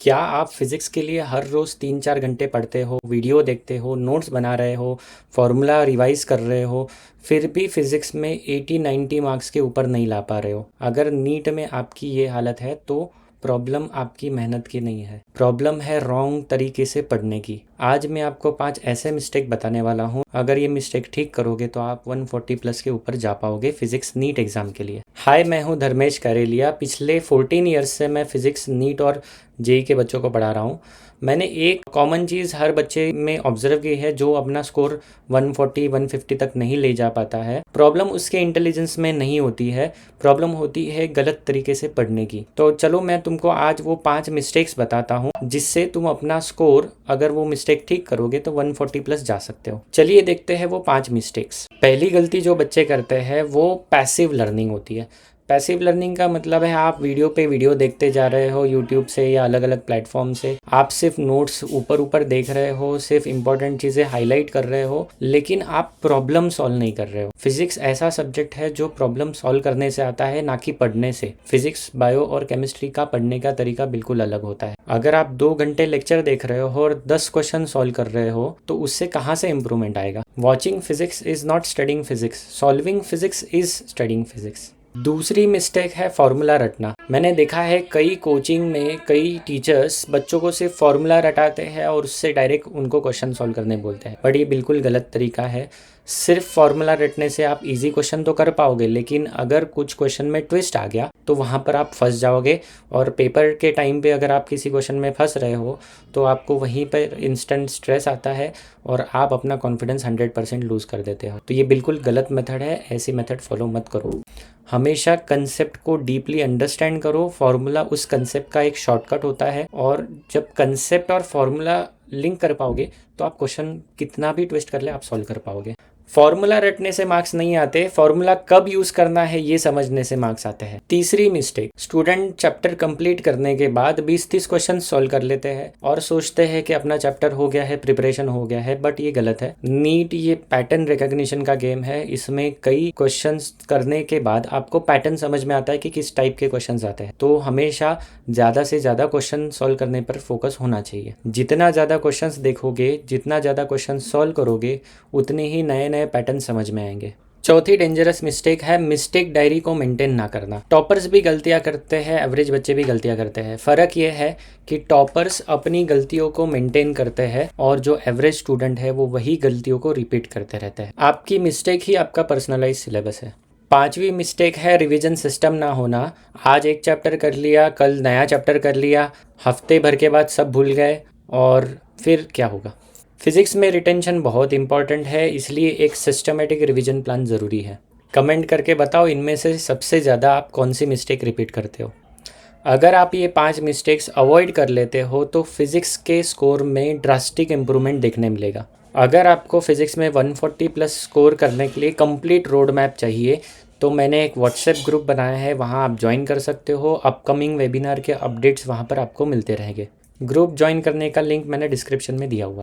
क्या आप फिज़िक्स के लिए हर रोज़ 3-4 घंटे पढ़ते हो, वीडियो देखते हो, नोट्स बना रहे हो, फॉर्मूला रिवाइज़ कर रहे हो, फिर भी फिज़िक्स में 80-90 मार्क्स के ऊपर नहीं ला पा रहे हो? अगर नीट में आपकी ये हालत है तो प्रॉब्लम आपकी मेहनत की नहीं है, प्रॉब्लम है रॉन्ग तरीके से पढ़ने की। आज मैं आपको 5 ऐसे मिस्टेक बताने वाला हूँ, अगर ये मिस्टेक ठीक करोगे तो आप 140 प्लस के ऊपर जा पाओगे फिज़िक्स नीट एग्ज़ाम के लिए। हाय, मैं हूँ धर्मेश करेलिया। पिछले 14 ईयर्स से मैं फ़िज़िक्स नीट और जेई के बच्चों को पढ़ा रहा हूँ। मैंने एक कॉमन चीज़ हर बच्चे में ऑब्जर्व की है जो अपना स्कोर 140-150 तक नहीं ले जा पाता है। प्रॉब्लम उसके इंटेलिजेंस में नहीं होती है, प्रॉब्लम होती है गलत तरीके से पढ़ने की। तो चलो मैं तुमको आज वो 5 मिस्टेक्स बताता हूँ जिससे तुम अपना स्कोर, अगर वो मिस्टेक ठीक करोगे तो 140 प्लस जा सकते हो। चलिए देखते हैं वो 5 मिस्टेक्स। पहली गलती जो बच्चे करते हैं वो पैसिव लर्निंग होती है। पैसिव लर्निंग का मतलब है आप वीडियो पे वीडियो देखते जा रहे हो यूट्यूब से या अलग अलग प्लेटफॉर्म से। आप सिर्फ नोट्स ऊपर ऊपर देख रहे हो, सिर्फ इंपॉर्टेंट चीज़ें हाईलाइट कर रहे हो, लेकिन आप प्रॉब्लम सॉल्व नहीं कर रहे हो। फिजिक्स ऐसा सब्जेक्ट है जो प्रॉब्लम सॉल्व करने से आता है, ना कि पढ़ने से। फिजिक्स, बायो और केमिस्ट्री का पढ़ने का तरीका बिल्कुल अलग होता है। अगर आप 2 घंटे लेक्चर देख रहे हो और 10 क्वेश्चन सॉल्व कर रहे हो तो उससे कहाँ से इंप्रूवमेंट आएगा? Watching physics is not studying physics, solving physics is studying physics. दूसरी मिस्टेक है फॉर्मूला रटना। मैंने देखा है कई कोचिंग में कई टीचर्स बच्चों को सिर्फ फॉर्मूला रटाते हैं और उससे डायरेक्ट उनको क्वेश्चन सॉल्व करने बोलते हैं, बट ये बिल्कुल गलत तरीका है। सिर्फ फॉर्मूला रटने से आप इजी क्वेश्चन तो कर पाओगे, लेकिन अगर कुछ क्वेश्चन में ट्विस्ट आ गया तो वहाँ पर आप फंस जाओगे, और पेपर के टाइम पे अगर आप किसी क्वेश्चन में फंस रहे हो तो आपको वहीं पर इंस्टेंट स्ट्रेस आता है और आप अपना कॉन्फिडेंस 100% लूज़ कर देते हो। तो ये बिल्कुल गलत मेथड है, ऐसी मेथड फॉलो मत करो। हमेशा कंसेप्ट को डीपली अंडरस्टैंड करो। फॉर्मूला उस कंसेप्ट का एक शॉर्टकट होता है, और जब कंसेप्ट और फॉर्मूला लिंक कर पाओगे तो आप क्वेश्चन कितना भी ट्विस्ट कर ले आप सॉल्व कर पाओगे। फॉर्मूला रटने से मार्क्स नहीं आते, फॉर्मूला कब यूज करना है ये समझने से मार्क्स आते हैं। तीसरी मिस्टेक, स्टूडेंट चैप्टर कंप्लीट करने के बाद 20-30 क्वेश्चन सॉल्व कर लेते हैं और सोचते हैं कि अपना चैप्टर हो गया है, प्रिपरेशन हो गया है, बट ये गलत है। नीट ये पैटर्न रिकॉग्निशन का गेम है। इसमें कई क्वेश्चन करने के बाद आपको पैटर्न समझ में आता है कि किस टाइप के क्वेश्चन आते हैं। तो हमेशा ज़्यादा से ज़्यादा क्वेश्चन सॉल्व करने पर फोकस होना चाहिए। जितना ज़्यादा क्वेश्चंस देखोगे, जितना ज़्यादा क्वेश्चन सॉल्व करोगे, उतने ही नए नए पैटर्न समझ में आएंगे। चौथी डेंजरस मिस्टेक है मिस्टेक डायरी को मेंटेन ना करना। टॉपर्स भी गलतियां करते हैं, एवरेज बच्चे भी गलतियां करते हैं। फ़र्क ये है कि टॉपर्स अपनी गलतियों को मेंटेन करते हैं और जो एवरेज स्टूडेंट है वो वही गलतियों को रिपीट करते रहते हैं। आपकी मिस्टेक ही आपका पर्सनलाइज सिलेबस है। पांचवी मिस्टेक है रिवीजन सिस्टम ना होना। आज एक चैप्टर कर लिया, कल नया चैप्टर कर लिया, हफ्ते भर के बाद सब भूल गए, और फिर क्या होगा? फिजिक्स में रिटेंशन बहुत इंपॉर्टेंट है, इसलिए एक सिस्टमेटिक रिवीजन प्लान ज़रूरी है। कमेंट करके बताओ इनमें से सबसे ज़्यादा आप कौन सी मिस्टेक रिपीट करते हो। अगर आप ये 5 मिस्टेक्स अवॉइड कर लेते हो तो फिज़िक्स के स्कोर में ड्रास्टिक इम्प्रूवमेंट देखने मिलेगा। अगर आपको फिज़िक्स में 140 प्लस स्कोर करने के लिए कंप्लीट रोड मैप चाहिए तो मैंने एक व्हाट्सएप ग्रुप बनाया है, वहाँ आप ज्वाइन कर सकते हो। अपकमिंग वेबिनार के अपडेट्स वहाँ पर आपको मिलते रहेंगे। ग्रुप ज्वाइन करने का लिंक मैंने डिस्क्रिप्शन में दिया हुआ है।